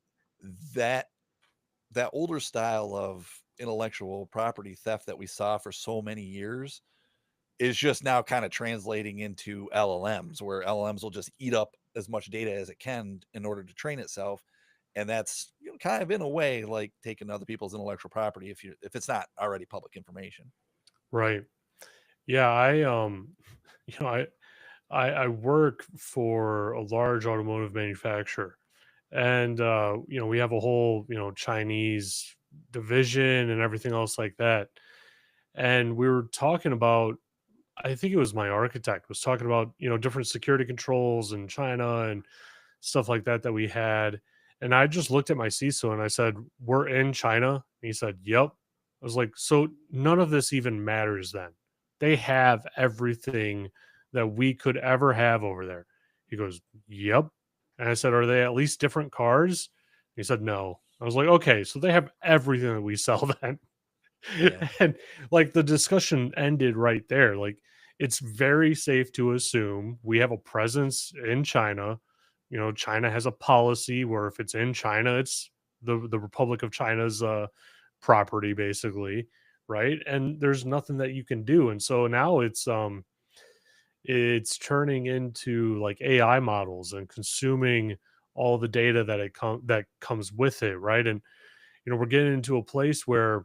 that older style of intellectual property theft that we saw for so many years is just now kind of translating into LLMs, where LLMs will just eat up as much data as it can in order to train itself. And that's, kind of in a way like taking other people's intellectual property if it's not already public information. Right. Yeah. you know, I work for a large automotive manufacturer, and we have a whole Chinese division and everything else like that. And we were talking about, I think it was my architect was talking about different security controls in China and stuff like that we had. And I just looked at my CISO and I said, "We're in China." And he said, "Yep." I was like, "So none of this even matters then. They have everything that we could ever have over there." He goes, "Yep." And I said, "Are they at least different cars?" He said, "No." I was like, "Okay, so they have everything that we sell then." Yeah. And like the discussion ended right there. Like it's very safe to assume we have a presence in China. China has a policy where if it's in China, it's the Republic of China's property basically, right? And there's nothing that you can do. And so now it's turning into like AI models and consuming all the data that comes with it, right? And we're getting into a place where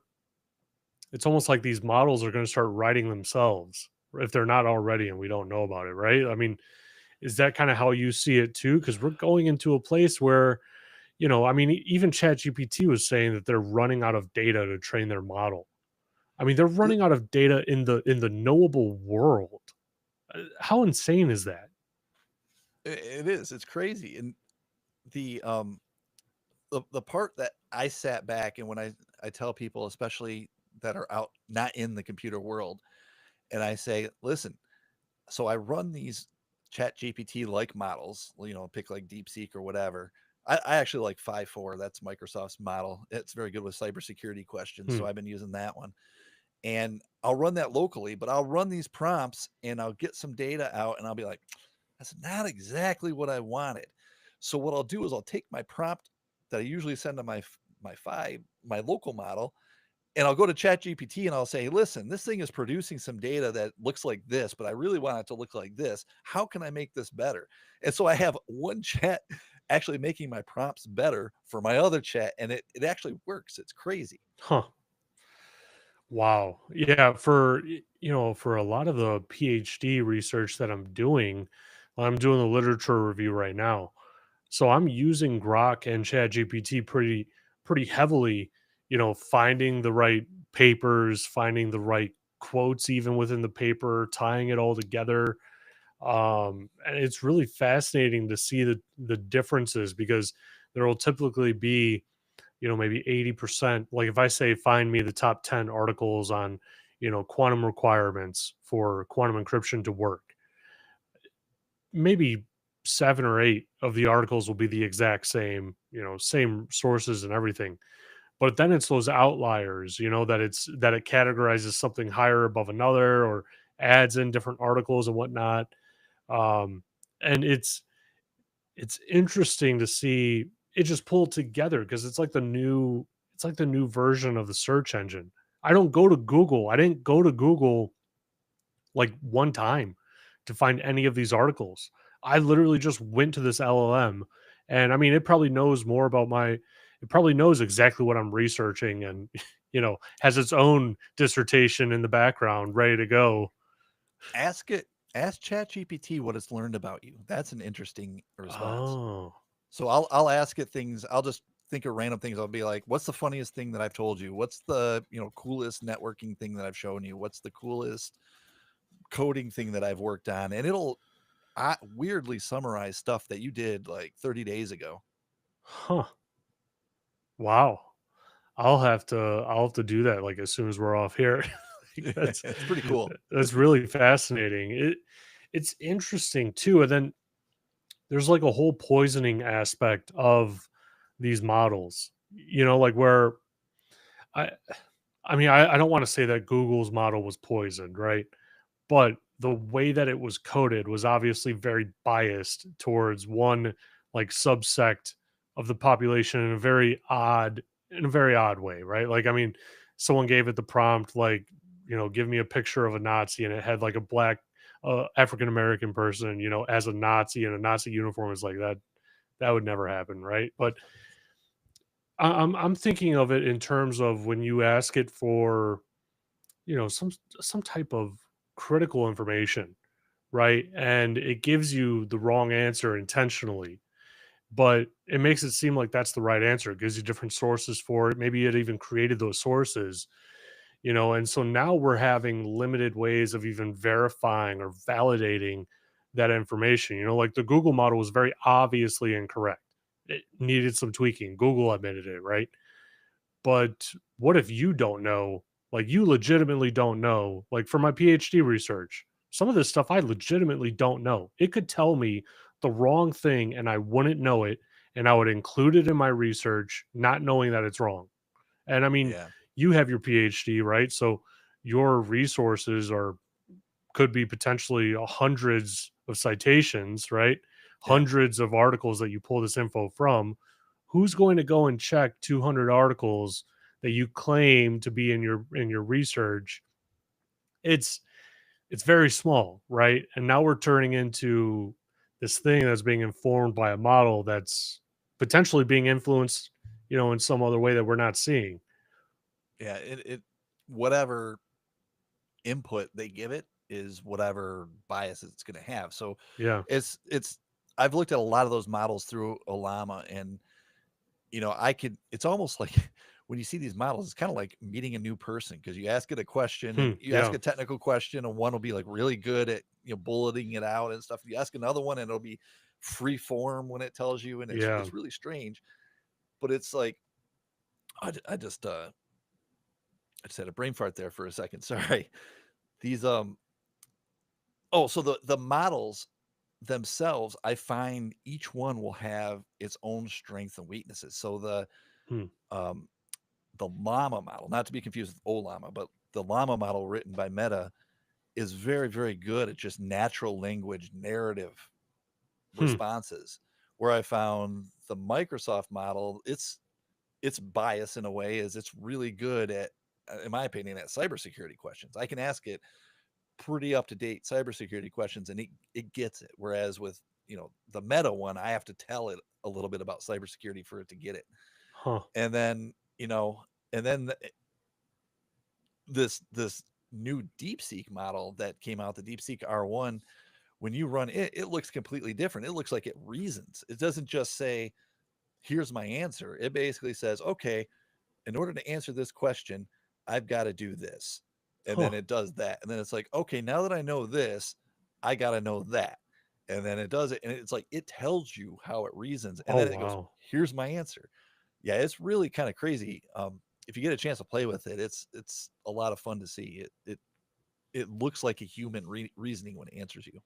it's almost like these models are going to start writing themselves if they're not already and we don't know about it, right? I mean, is that kind of how you see it too? Because we're going into a place where, I mean, even ChatGPT was saying that they're running out of data to train their model. I mean, they're It, running out of data in the knowable world. How insane is that? it is. It's crazy. And the the part that I sat back and when I tell people, especially that are out not in the computer world, and I say, listen, so I run these chat GPT like models, pick like DeepSeek or whatever. I actually like 5.4. That's Microsoft's model. It's very good with cybersecurity questions. Hmm. So I've been using that one. And I'll run that locally, but I'll run these prompts and I'll get some data out and I'll be like, that's not exactly what I wanted. So what I'll do is I'll take my prompt that I usually send to my local model, and I'll go to ChatGPT and I'll say, listen, this thing is producing some data that looks like this, but I really want it to look like this. How can I make this better? And so I have one chat actually making my prompts better for my other chat, and it actually works. It's crazy. Huh. Wow. Yeah, for a lot of the PhD research that I'm doing the literature review right now. So I'm using Grok and ChatGPT pretty heavily, finding the right papers, finding the right quotes even within the paper, tying it all together. And it's really fascinating to see the differences because there will typically be, maybe 80%. Like if I say, find me the top 10 articles on, quantum requirements for quantum encryption to work, maybe 7 or 8 of the articles will be the exact same, same sources and everything. But then it's those outliers, that it categorizes something higher above another or adds in different articles and whatnot. Um, and it's interesting to see it just pull together because it's like the new version of the search engine. I don't go to Google. I didn't go to Google like one time to find any of these articles. I literally just went to this LLM, and I mean it probably knows more about it probably knows exactly what I'm researching and has its own dissertation in the background ready to go. Ask it, ask ChatGPT what it's learned about you. That's an interesting response. Oh. So I'll ask it things. I'll just think of random things. I'll be like, "What's the funniest thing that I've told you? What's the coolest networking thing that I've shown you? What's the coolest coding thing that I've worked on?" And it'll weirdly summarize stuff that you did like 30 days ago. Huh. Wow. I'll have to do that, like, as soon as we're off here. Like, It's pretty cool. that's really fascinating. It's interesting too, and then there's, like, a whole poisoning aspect of these models, like, where I I mean, I don't wanna say that Google's model was poisoned, right? But the way that it was coded was obviously very biased towards one like subsect of the population in a very odd way, right? Like I mean, someone gave it the prompt like, give me a picture of a Nazi and it had like a black African American person, as a Nazi in a Nazi uniform is like that would never happen, right? But I'm thinking of it in terms of when you ask it for, some type of critical information, right? And it gives you the wrong answer intentionally, but it makes it seem like that's the right answer. It gives you different sources for it. Maybe it even created those sources, and so now we're having limited ways of even verifying or validating that information. Like the Google model was very obviously incorrect. It needed some tweaking. Google admitted it, right? But what if you don't know? Like you legitimately don't know. Like for my PhD research, some of this stuff I legitimately don't know. It could tell me the wrong thing and I wouldn't know it and I would include it in my research not knowing that it's wrong. And I mean, Yeah, you have your PhD, right? So your resources are could be potentially hundreds of citations, right? yeah, Hundreds of articles that you pull this info from. Who's going to go and check 200 articles that you claim to be in your research? It's it's very small, right? And now we're turning into this thing that's being informed by a model that's potentially being influenced, in some other way that we're not seeing. yeah. It whatever input they give it is whatever bias it's going to have. So Yeah. it's I've looked at a lot of those models through Olama, and I could. It's almost like when you see these models, it's kind of like meeting a new person because you ask it a question and you ask Yeah. a technical question, and one will be like really good at bulleting it out and stuff. You ask another one, and it'll be free form when it tells you, and Yeah. it's really strange. But it's like I just had a brain fart there for a second. Sorry. These oh, so the models themselves, I find each one will have its own strengths and weaknesses. So Hmm. um the llama model, not to be confused with Olama, but the llama model written by Meta is very, very good at just natural language narrative Hmm. responses. Where I found the Microsoft model, its bias in a way is it's really good at, in my opinion, at cybersecurity questions. I can ask it pretty up to date cybersecurity questions and it gets it. Whereas with the Meta one, I have to tell it a little bit about cybersecurity for it to get it. Huh. And then and then this new DeepSeek model that came out, the DeepSeek R1, when you run it, it looks completely different. It looks like it reasons. It doesn't just say, "Here's my answer." It basically says, "Okay, in order to answer this question, I've got to do this." And then Huh. it does that. And then it's like, "Okay, now that I know this, I got to know that. And then it does it. And it's like, it tells you how it reasons. And Oh, then it goes, wow. here's my answer. Yeah, it's really kind of crazy. If you get a chance to play with it, it's a lot of fun to see. It looks like a human reasoning when it answers you.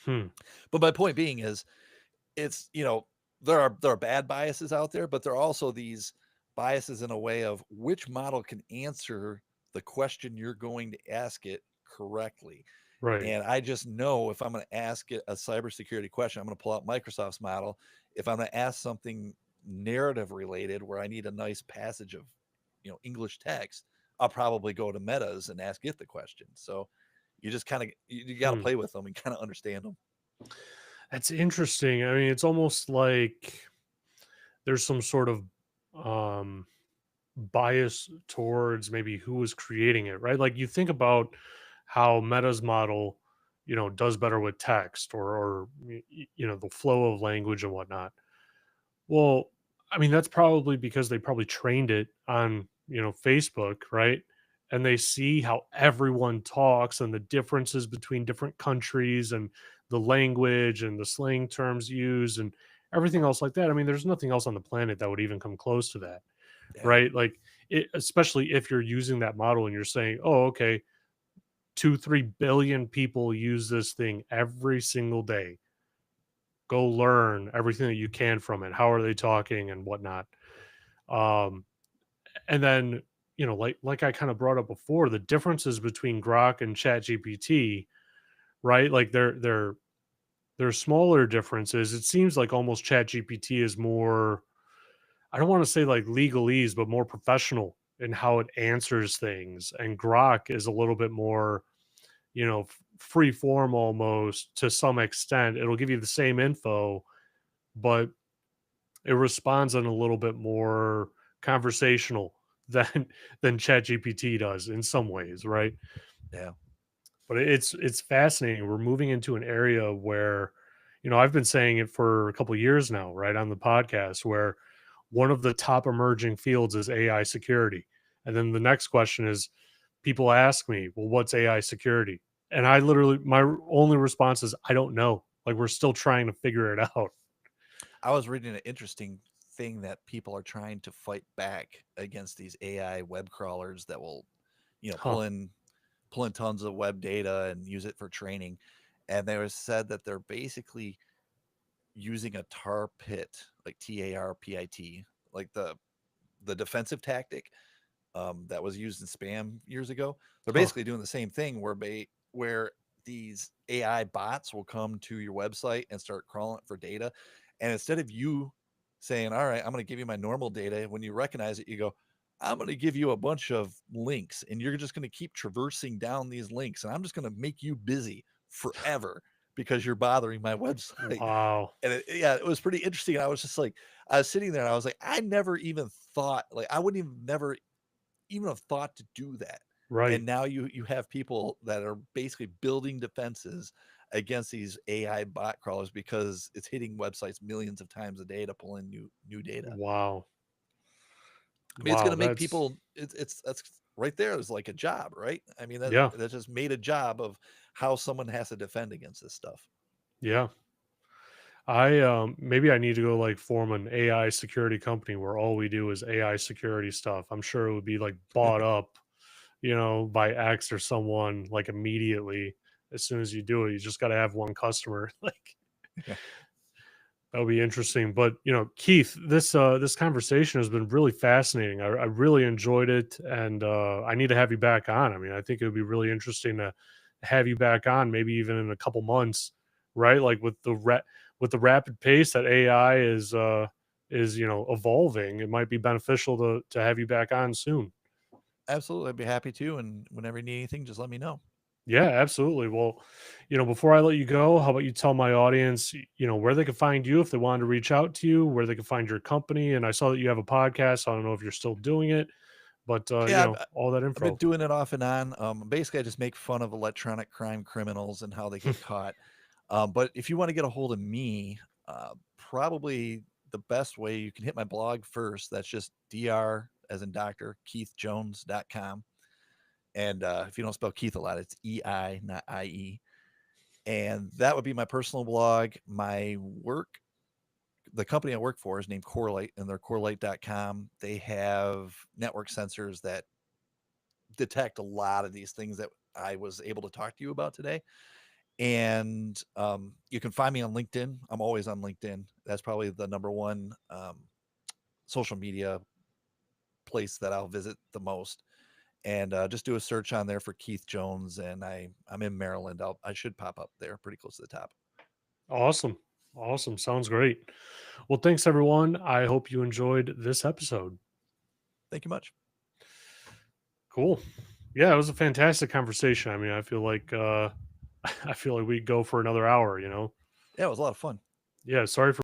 Hmm. But my point being is, it's, there are bad biases out there, but there are also these biases in a way of which model can answer the question you're going to ask it correctly. Right. And I just know if I'm going to ask it a cybersecurity question, I'm going to pull out Microsoft's model. If I'm going to ask something narrative related where I need a nice passage of, English text, I'll probably go to Meta's and ask it the question. So you just kind of, you got to Hmm. play with them and kind of understand them. That's interesting. I mean, it's almost like there's some sort of um bias towards maybe who was creating it, right? Like you think about how Meta's model, does better with text or the flow of language and whatnot. Well, I mean, that's probably because they probably trained it on, Facebook, right? And they see how everyone talks and the differences between different countries and the language and the slang terms used and everything else like that. I mean, there's nothing else on the planet that would even come close to that, Yeah. right? Like, especially if you're using that model and you're saying, oh, okay, 2, 3 billion people use this thing every single day. Go learn everything that you can from it. How are they talking and whatnot? Um, and then, like I kind of brought up before, the differences between Grok and Chat GPT, right? Like they're smaller differences. It seems like almost Chat GPT is more, I don't want to say like legalese, but more professional in how it answers things. And Grok is a little bit more, free form almost to some extent. It'll give you the same info, but it responds in a little bit more conversational than ChatGPT does in some ways, right? Yeah. But it's fascinating. We're moving into an area where, I've been saying it for a couple of years now, right, on the podcast, where one of the top emerging fields is AI security. And then the next question is people ask me, well, what's AI security? And I literally, my only response is, I don't know. Like, we're still trying to figure it out. I was reading an interesting thing that people are trying to fight back against these AI web crawlers that will, Huh. pull in tons of web data and use it for training. And they was said that they're basically using a tar pit, like TARPIT, like the defensive tactic that was used in spam years ago. They're Huh. basically doing the same thing where these AI bots will come to your website and start crawling for data. And instead of you saying, all right, I'm going to give you my normal data, when you recognize it, you go, I'm going to give you a bunch of links and you're just going to keep traversing down these links. And I'm just going to make you busy forever because you're bothering my website. Wow. And yeah, it was pretty interesting. I was just like, I was sitting there and I was like, I never even thought, like, I wouldn't even never even have thought to do that. Right. And now you have people that are basically building defenses against these AI bot crawlers because it's hitting websites millions of times a day to pull in new data. Wow. I mean, it's going Wow. to make That's, people. It's that's right there is like a job, right? I mean, yeah. that just made a job of how someone has to defend against this stuff. Yeah. I maybe I need to go like form an AI security company where all we do is AI security stuff. I'm sure it would be like bought up, by X or someone like immediately as soon as you do it. You just got to have one customer. Like Yeah, that would be interesting. But Keith, this conversation has been really fascinating. I really enjoyed it, and I need to have you back on. I mean, I think it would be really interesting to have you back on, maybe even in a couple months, right? Like with the rapid pace that AI is evolving, it might be beneficial to have you back on soon. absolutely. I'd be happy to. And whenever you need anything, just let me know. Yeah, absolutely. Well, before I let you go, how about you tell my audience, where they can find you if they wanted to reach out to you, where they can find your company. And I saw that you have a podcast. So I don't know if you're still doing it, but Yeah, all that I've been info. doing it off and on. Basically, I just make fun of electronic crime criminals and how they get caught. But if you want to get a hold of me, probably the best way you can hit my blog first. That's just dr as in Dr. KeithJones.com. And if you don't spell Keith a lot, it's EI, not IE. And that would be my personal blog. My work, the company I work for is named Correlate, and they're correlate.com. They have network sensors that detect a lot of these things that I was able to talk to you about today. And you can find me on LinkedIn. I'm always on LinkedIn. That's probably the number one social media place that I'll visit the most. And just do a search on there for Keith Jones, and I'm in Maryland. I should pop up there pretty close to the top. Awesome. Awesome. Sounds great. Well, thanks everyone. I hope you enjoyed this episode. Thank you much. Cool. Yeah, it was a fantastic conversation. I mean, I feel like we'd go for another hour, you know. Yeah, it was a lot of fun. Yeah, sorry for